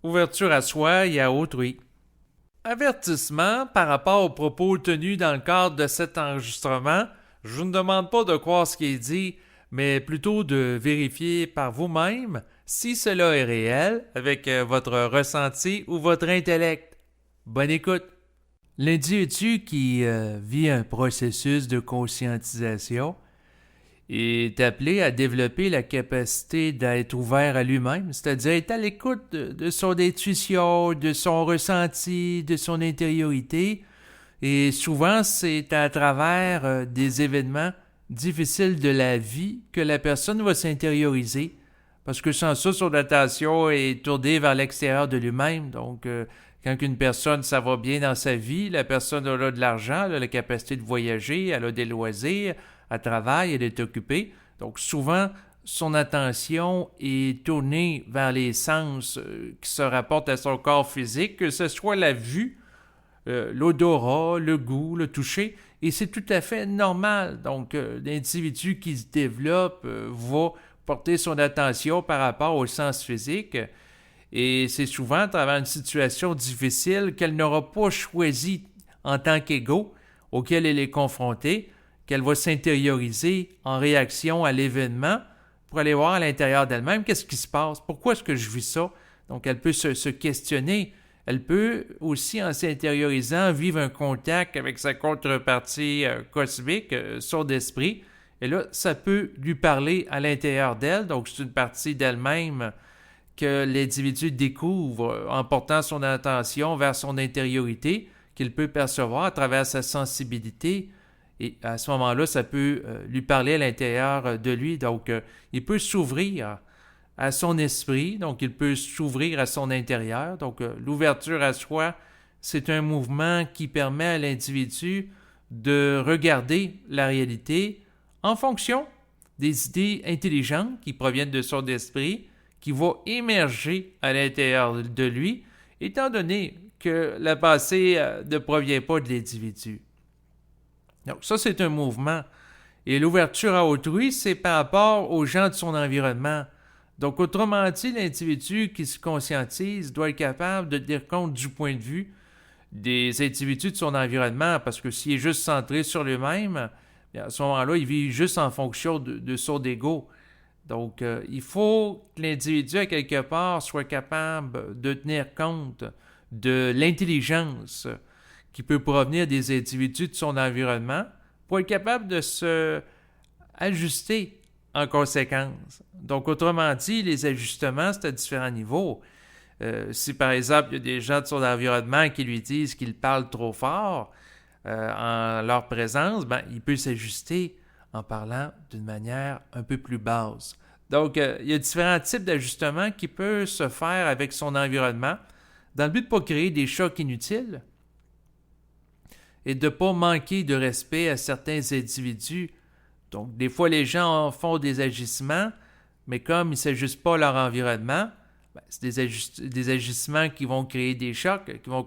Ouverture à soi et à autrui. Avertissement par rapport aux propos tenus dans le cadre de cet enregistrement. Je vous ne demande pas de croire ce qui est dit, mais plutôt de vérifier par vous-même si cela est réel avec votre ressenti ou votre intellect. Bonne écoute. L'individu qui vit un processus de conscientisation est appelé à développer la capacité d'être ouvert à lui-même, c'est-à-dire être à l'écoute de son intuition, de son ressenti, de son intériorité. Et souvent, c'est à travers des événements difficiles de la vie que la personne va s'intérioriser. Parce que sans ça, son attention est tournée vers l'extérieur de lui-même. Donc, quand une personne, ça va bien dans sa vie, la personne a de l'argent, elle a la capacité de voyager, elle a des loisirs, elle travaille, elle est occupée. Donc, souvent, son attention est tournée vers les sens qui se rapportent à son corps physique, que ce soit la vue, l'odorat, le goût, le toucher, et c'est tout à fait normal. Donc, l'individu qui se développe va porter son attention par rapport au sens physique, et c'est souvent à travers une situation difficile qu'elle n'aura pas choisi en tant qu'ego, auquel elle est confrontée, qu'elle va s'intérioriser en réaction à l'événement pour aller voir à l'intérieur d'elle-même qu'est-ce qui se passe, pourquoi est-ce que je vis ça. Donc, elle peut se questionner. Elle peut aussi, en s'intériorisant, vivre un contact avec sa contrepartie cosmique, son esprit. Et là, ça peut lui parler à l'intérieur d'elle. Donc, c'est une partie d'elle-même que l'individu découvre en portant son attention vers son intériorité, qu'il peut percevoir à travers sa sensibilité. Et à ce moment-là, ça peut lui parler à l'intérieur de lui. Donc, il peut s'ouvrir à son esprit, donc il peut s'ouvrir à son intérieur. Donc, l'ouverture à soi, c'est un mouvement qui permet à l'individu de regarder la réalité en fonction des idées intelligentes qui proviennent de son esprit, qui vont émerger à l'intérieur de lui, étant donné que la pensée ne provient pas de l'individu. Donc, ça, c'est un mouvement. Et l'ouverture à autrui, c'est par rapport aux gens de son environnement. Donc, autrement dit, l'individu qui se conscientise doit être capable de tenir compte du point de vue des individus de son environnement, parce que s'il est juste centré sur lui-même, à ce moment-là, il vit juste en fonction de son ego. Donc, il faut que l'individu, à quelque part, soit capable de tenir compte de l'intelligence qui peut provenir des individus de son environnement pour être capable de se ajuster en conséquence. Donc, autrement dit, les ajustements, c'est à différents niveaux. Si, par exemple, il y a des gens de son environnement qui lui disent qu'il parle trop fort en leur présence, ben, il peut s'ajuster en parlant d'une manière un peu plus basse. Donc, il y a différents types d'ajustements qui peuvent se faire avec son environnement dans le but de ne pas créer des chocs inutiles et de ne pas manquer de respect à certains individus. Donc, des fois, les gens font des agissements, mais comme ils ne s'ajustent pas à leur environnement, ben, c'est des agissements qui vont créer des chocs, qui vont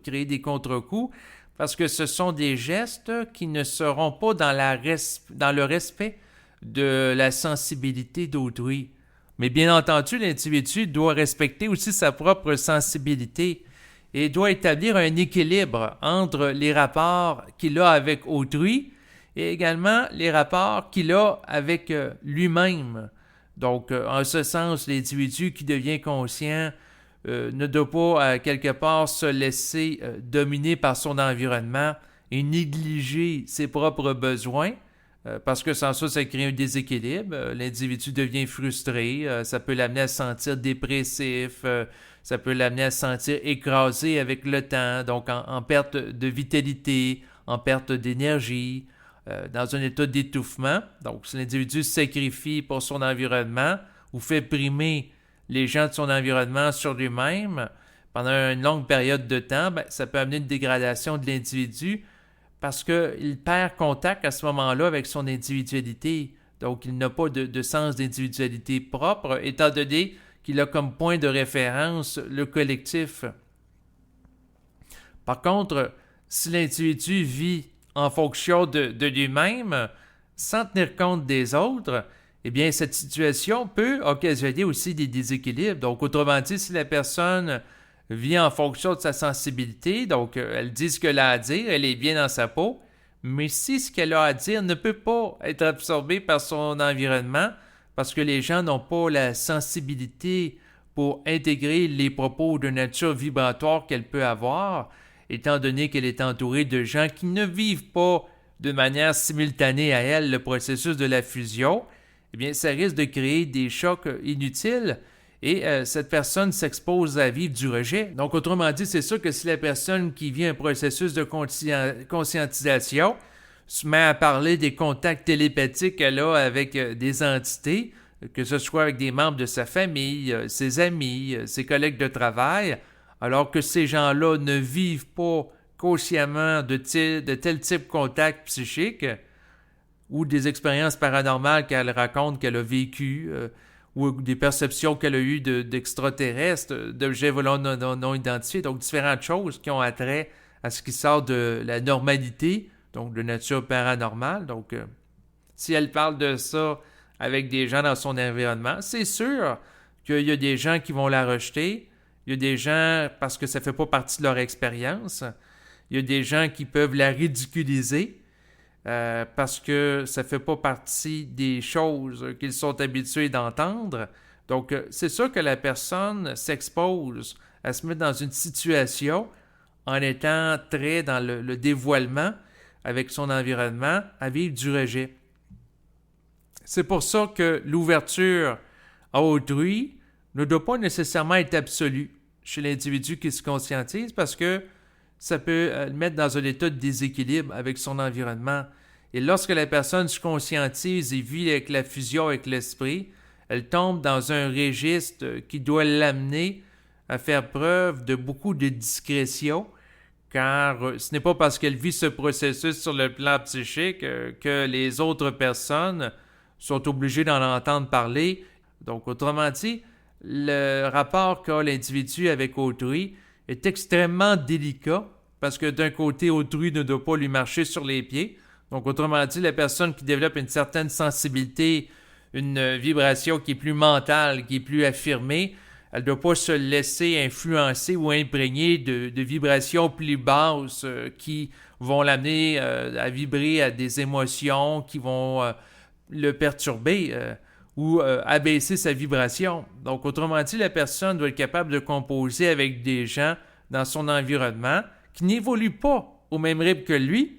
créer des contre-coups, parce que ce sont des gestes qui ne seront pas dans le respect de la sensibilité d'autrui. Mais bien entendu, l'individu doit respecter aussi sa propre sensibilité et doit établir un équilibre entre les rapports qu'il a avec autrui et également les rapports qu'il a avec lui-même. Donc, en ce sens, l'individu qui devient conscient ne doit pas, quelque part, se laisser dominer par son environnement et négliger ses propres besoins, parce que sans ça, ça crée un déséquilibre. L'individu devient frustré, ça peut l'amener à se sentir dépressif, ça peut l'amener à se sentir écrasé avec le temps, donc en perte de vitalité, en perte d'énergie, dans un état d'étouffement. Donc, si l'individu se sacrifie pour son environnement ou fait primer les gens de son environnement sur lui-même pendant une longue période de temps, ben, ça peut amener une dégradation de l'individu parce qu'il perd contact à ce moment-là avec son individualité. Donc, il n'a pas de sens d'individualité propre, étant donné qu'il a comme point de référence le collectif. Par contre, si l'individu vit en fonction de lui-même, sans tenir compte des autres, eh bien, cette situation peut occasionner aussi des déséquilibres. Donc, autrement dit, si la personne vit en fonction de sa sensibilité, donc elle dit ce qu'elle a à dire, elle est bien dans sa peau, mais si ce qu'elle a à dire ne peut pas être absorbé par son environnement, parce que les gens n'ont pas la sensibilité pour intégrer les propos de nature vibratoire qu'elle peut avoir, étant donné qu'elle est entourée de gens qui ne vivent pas de manière simultanée à elle le processus de la fusion, eh bien, ça risque de créer des chocs inutiles et cette personne s'expose à vivre du rejet. Donc, autrement dit, c'est sûr que si la personne qui vit un processus de conscientisation se met à parler des contacts télépathiques qu'elle a avec des entités, que ce soit avec des membres de sa famille, ses amis, ses collègues de travail, alors que ces gens-là ne vivent pas consciemment de tel type de contact psychique ou des expériences paranormales qu'elle raconte qu'elle a vécues ou des perceptions qu'elle a eues d'extraterrestres, d'objets volants non identifiés, donc différentes choses qui ont attrait à ce qui sort de la normalité, donc de nature paranormale. Donc, si elle parle de ça avec des gens dans son environnement, c'est sûr qu'il y a des gens qui vont la rejeter, il y a des gens parce que ça ne fait pas partie de leur expérience, il y a des gens qui peuvent la ridiculiser parce que ça ne fait pas partie des choses qu'ils sont habitués d'entendre. Donc, c'est sûr que la personne s'expose à se mettre dans une situation en étant très dans le dévoilement avec son environnement, à vivre du rejet. C'est pour ça que l'ouverture à autrui ne doit pas nécessairement être absolue chez l'individu qui se conscientise parce que ça peut le mettre dans un état de déséquilibre avec son environnement. Et lorsque la personne se conscientise et vit avec la fusion avec l'esprit, elle tombe dans un registre qui doit l'amener à faire preuve de beaucoup de discrétion, car ce n'est pas parce qu'elle vit ce processus sur le plan psychique que les autres personnes sont obligées d'en entendre parler. Donc, autrement dit, le rapport qu'a l'individu avec autrui est extrêmement délicat parce que d'un côté, autrui ne doit pas lui marcher sur les pieds. Donc, autrement dit, la personne qui développe une certaine sensibilité, une vibration qui est plus mentale, qui est plus affirmée, elle ne doit pas se laisser influencer ou imprégner de vibrations plus basses qui vont l'amener à vibrer à des émotions qui vont le perturber ou abaisser sa vibration. Donc, autrement dit, la personne doit être capable de composer avec des gens dans son environnement qui n'évoluent pas au même rythme que lui.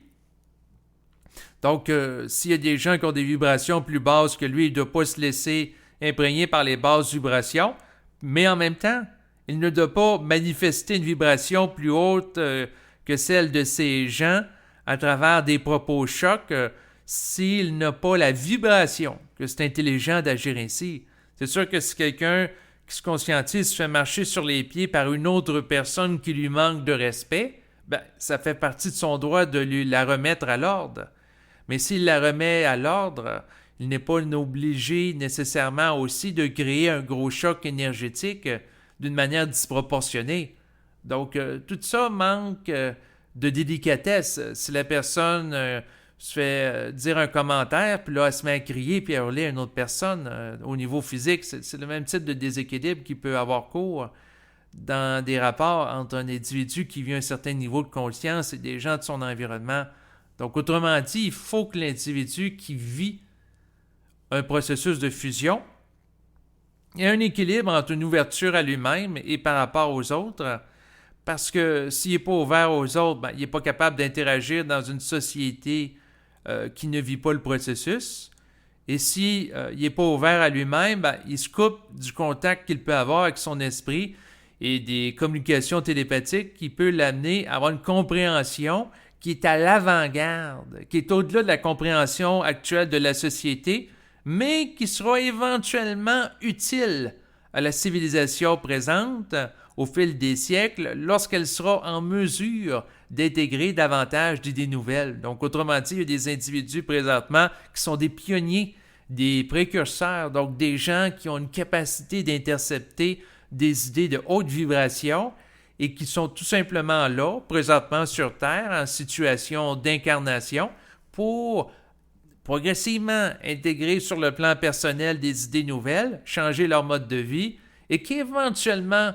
Donc, s'il y a des gens qui ont des vibrations plus basses que lui, il ne doit pas se laisser imprégner par les basses vibrations, mais en même temps, il ne doit pas manifester une vibration plus haute que celle de ces gens à travers des propos chocs s'il n'a pas la vibration que c'est intelligent d'agir ainsi. C'est sûr que si quelqu'un qui se conscientise se fait marcher sur les pieds par une autre personne qui lui manque de respect, ben, ça fait partie de son droit de lui la remettre à l'ordre. Mais s'il la remet à l'ordre, il n'est pas obligé nécessairement aussi de créer un gros choc énergétique d'une manière disproportionnée. Donc, tout ça manque de délicatesse. Si la personne se fait dire un commentaire, puis là, elle se met à crier puis à hurler à une autre personne au niveau physique, c'est le même type de déséquilibre qui peut avoir cours dans des rapports entre un individu qui vit un certain niveau de conscience et des gens de son environnement. Donc, autrement dit, il faut que l'individu qui vit un processus de fusion ait un équilibre entre une ouverture à lui-même et par rapport aux autres, parce que s'il n'est pas ouvert aux autres, ben, il n'est pas capable d'interagir dans une société qui ne vit pas le processus. Et s'il n'est pas ouvert à lui-même, ben, il se coupe du contact qu'il peut avoir avec son esprit et des communications télépathiques qui peut l'amener à avoir une compréhension qui est à l'avant-garde, qui est au-delà de la compréhension actuelle de la société, mais qui sera éventuellement utile à la civilisation présente au fil des siècles lorsqu'elle sera en mesure d'intégrer davantage d'idées nouvelles. Donc, autrement dit, il y a des individus présentement qui sont des pionniers, des précurseurs, donc des gens qui ont une capacité d'intercepter des idées de haute vibration et qui sont tout simplement là, présentement sur Terre, en situation d'incarnation, pour progressivement intégrer sur le plan personnel des idées nouvelles, changer leur mode de vie, et qu'éventuellement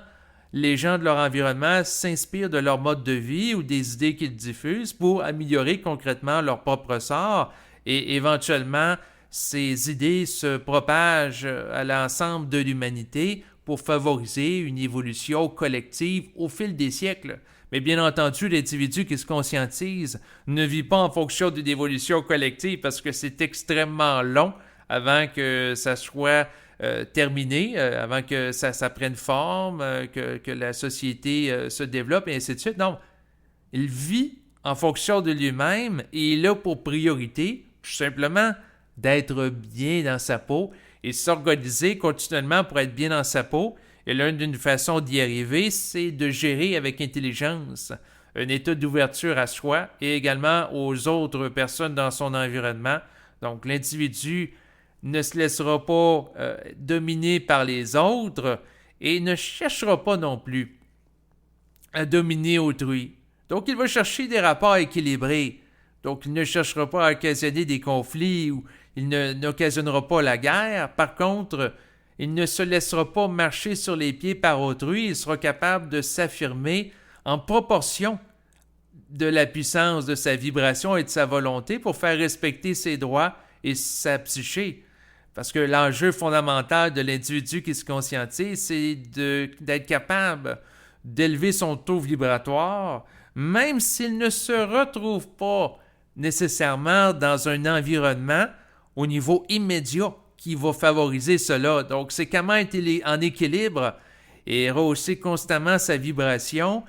les gens de leur environnement s'inspirent de leur mode de vie ou des idées qu'ils diffusent pour améliorer concrètement leur propre sort, et éventuellement ces idées se propagent à l'ensemble de l'humanité pour favoriser une évolution collective au fil des siècles. Mais bien entendu, l'individu qui se conscientise ne vit pas en fonction d'une évolution collective parce que c'est extrêmement long avant que ça soit terminé, avant que ça prenne forme, que la société se développe et ainsi de suite. Non, il vit en fonction de lui-même et il a pour priorité tout simplement d'être bien dans sa peau et s'organiser continuellement pour être bien dans sa peau. Et l'une d'une façon d'y arriver, c'est de gérer avec intelligence un état d'ouverture à soi et également aux autres personnes dans son environnement. Donc l'individu ne se laissera pas dominer par les autres et ne cherchera pas non plus à dominer autrui. Donc il va chercher des rapports équilibrés. Donc il ne cherchera pas à occasionner des conflits ou il n'occasionnera pas la guerre. Par contre, il ne se laissera pas marcher sur les pieds par autrui. Il sera capable de s'affirmer en proportion de la puissance de sa vibration et de sa volonté pour faire respecter ses droits et sa psyché. Parce que l'enjeu fondamental de l'individu qui se conscientise, c'est d'être capable d'élever son taux vibratoire, même s'il ne se retrouve pas nécessairement dans un environnement au niveau immédiat qui va favoriser cela. Donc, c'est comment être en équilibre et rehausser constamment sa vibration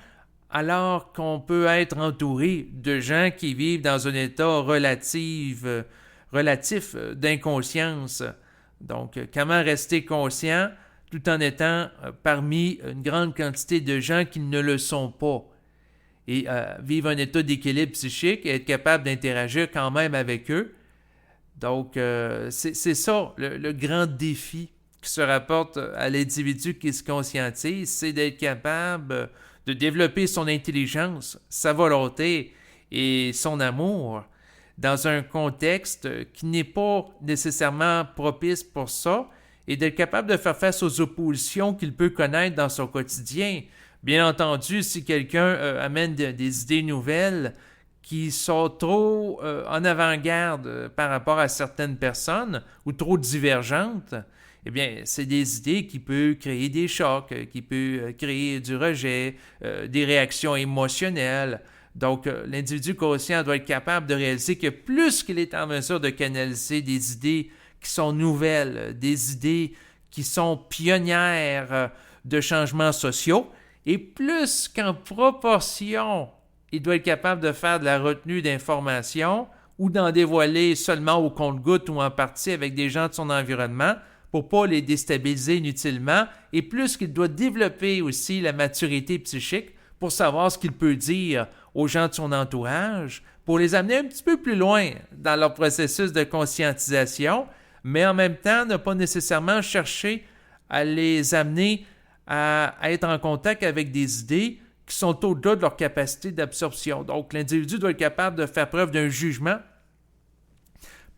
alors qu'on peut être entouré de gens qui vivent dans un état relatif d'inconscience. Donc, comment rester conscient tout en étant parmi une grande quantité de gens qui ne le sont pas et vivre un état d'équilibre psychique et être capable d'interagir quand même avec eux. Donc, c'est ça le grand défi qui se rapporte à l'individu qui se conscientise, c'est d'être capable de développer son intelligence, sa volonté et son amour dans un contexte qui n'est pas nécessairement propice pour ça et d'être capable de faire face aux oppositions qu'il peut connaître dans son quotidien. Bien entendu, si quelqu'un amène des idées nouvelles qui sont trop en avant-garde par rapport à certaines personnes ou trop divergentes, eh bien, c'est des idées qui peuvent créer des chocs, qui peuvent créer du rejet, des réactions émotionnelles. Donc, l'individu conscient doit être capable de réaliser que plus qu'il est en mesure de canaliser des idées qui sont nouvelles, des idées qui sont pionnières de changements sociaux, et plus qu'en proportion, il doit être capable de faire de la retenue d'informations ou d'en dévoiler seulement au compte-gouttes ou en partie avec des gens de son environnement pour ne pas les déstabiliser inutilement, et plus qu'il doit développer aussi la maturité psychique pour savoir ce qu'il peut dire aux gens de son entourage, pour les amener un petit peu plus loin dans leur processus de conscientisation, mais en même temps ne pas nécessairement chercher à les amener à être en contact avec des idées qui sont au-delà de leur capacité d'absorption. Donc, l'individu doit être capable de faire preuve d'un jugement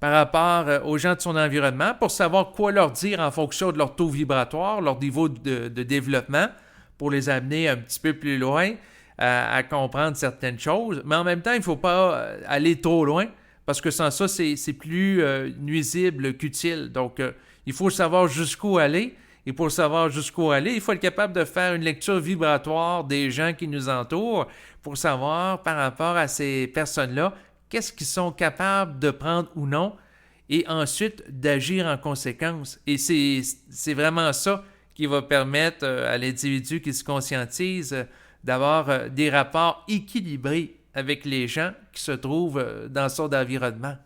par rapport aux gens de son environnement pour savoir quoi leur dire en fonction de leur taux vibratoire, leur niveau de développement, pour les amener un petit peu plus loin à comprendre certaines choses. Mais en même temps, il ne faut pas aller trop loin parce que sans ça, c'est plus nuisible qu'utile. Donc, il faut savoir jusqu'où aller. Et pour savoir jusqu'où aller, il faut être capable de faire une lecture vibratoire des gens qui nous entourent pour savoir par rapport à ces personnes-là, qu'est-ce qu'ils sont capables de prendre ou non, et ensuite d'agir en conséquence. Et c'est vraiment ça qui va permettre à l'individu qui se conscientise d'avoir des rapports équilibrés avec les gens qui se trouvent dans son environnement.